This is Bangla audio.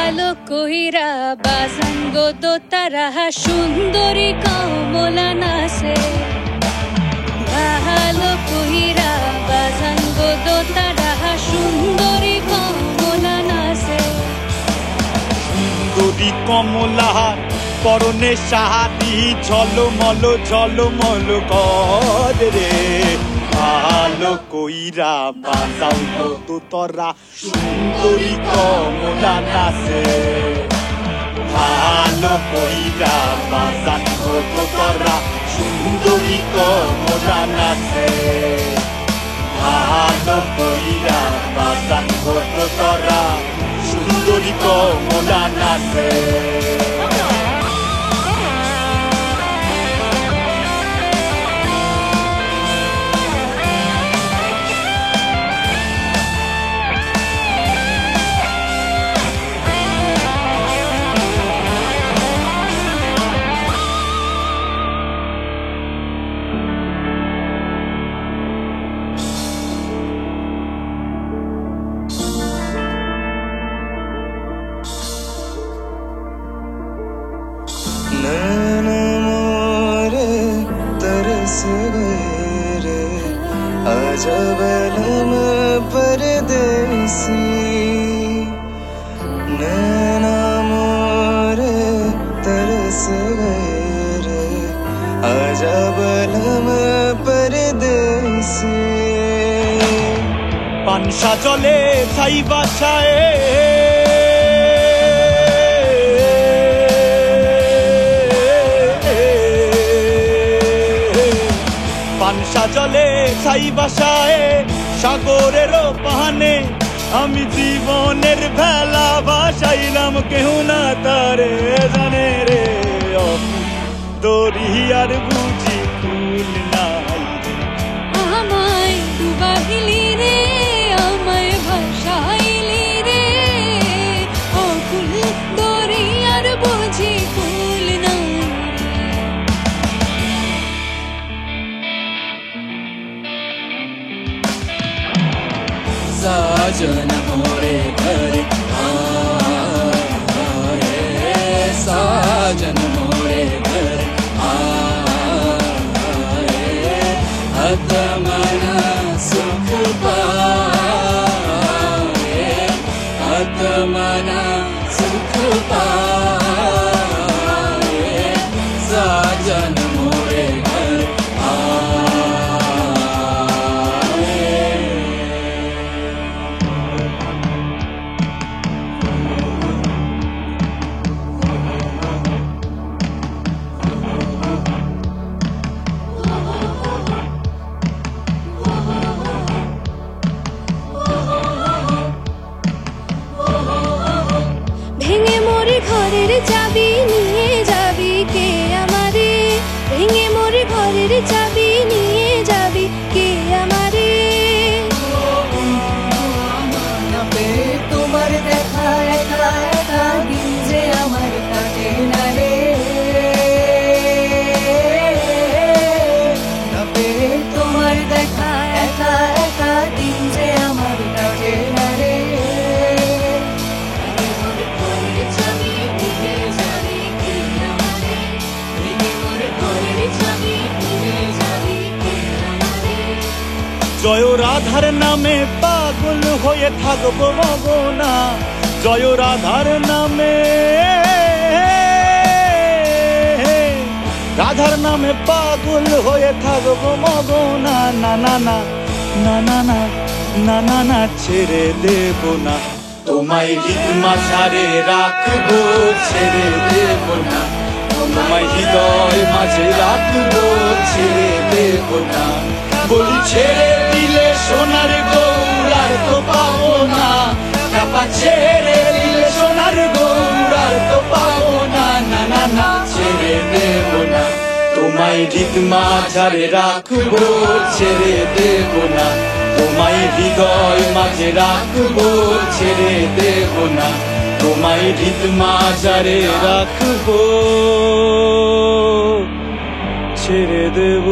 ভালো কইরা বাজান গো দোতারা সুন্দরী কমলা নাচে ভালো কইরা বাজান গো দোতারা সুন্দরী কমলা নাচে সুন্দরী কমলা পরনে শাড়ি ঝলমল করে রে ভালো কইরা বাজাও গো দোতারা সুন্দরী কমলা নাচে ভালো কইরা বাজান গো দোতারা সুন্দরী কমলা নাচে ভালো কইরা বাজান গো দোতারা সুন্দরী কমলা নাচে नैन मोरे तरस गए रे आजा बलम परदेसी नैन मोरे तरस गए रे आजा बलम परदेसी पानसा जले छाई बासाए পানসা জলে ছাই বাসায় সাগরের পাহানে আমি জীবনের ভেলা ভাসাইলাম কেহ না তারে জানে রে দরিয়ার বুঝি ফুল নাই আমায় ডুবাইলি রে আমায় ভাসাইলি রে অকুল দরিয়ার বুঝি ফুল নাই साजन मोरे घर आए साजन मोरे घर आए आत्मना सुख पाए आत्मना सुख पाए साजन मोरे घर ভেঙে মোরে ঘরের চাবি নিয়ে যাবি কে আমারে ভেঙে মোরে ঘরের চাবি নিয়ে যাবি কে আমারে তোমার দেখা একা একা দিন যে আমার কাটে না রে তোমার দেখা একা একা দিন যে আমার কাটে না রে জয় রাধার নামে পাগল হয়ে থাকবো মগনা জয় রাধার নামে রাধার নামে পাগল হয়ে থাকবো মগনা না না না না না না না না না ছেড়ে দেব না তোমায় রিদমা ছাড়ে রাখবো ছেড়ে দেব না তোমায় হৃদয় মাঝে রাখবো ছেড়ে দেব না বলি ছেড়ে দিলে সোনার গৌরার তো পাবো না কাপা ছেড়ে দিলে সোনার গৌরার তো পাবো না না না না ছেড়ে দেব না তোমায় রিদমা ছাড়ে রাখবো ছেড়ে দেব না তোমায় হৃদয় মাঝে রাখবো ছেড়ে দেব না তোমায় রিদমা ছাড়ে রাখবো ছেড়ে দেব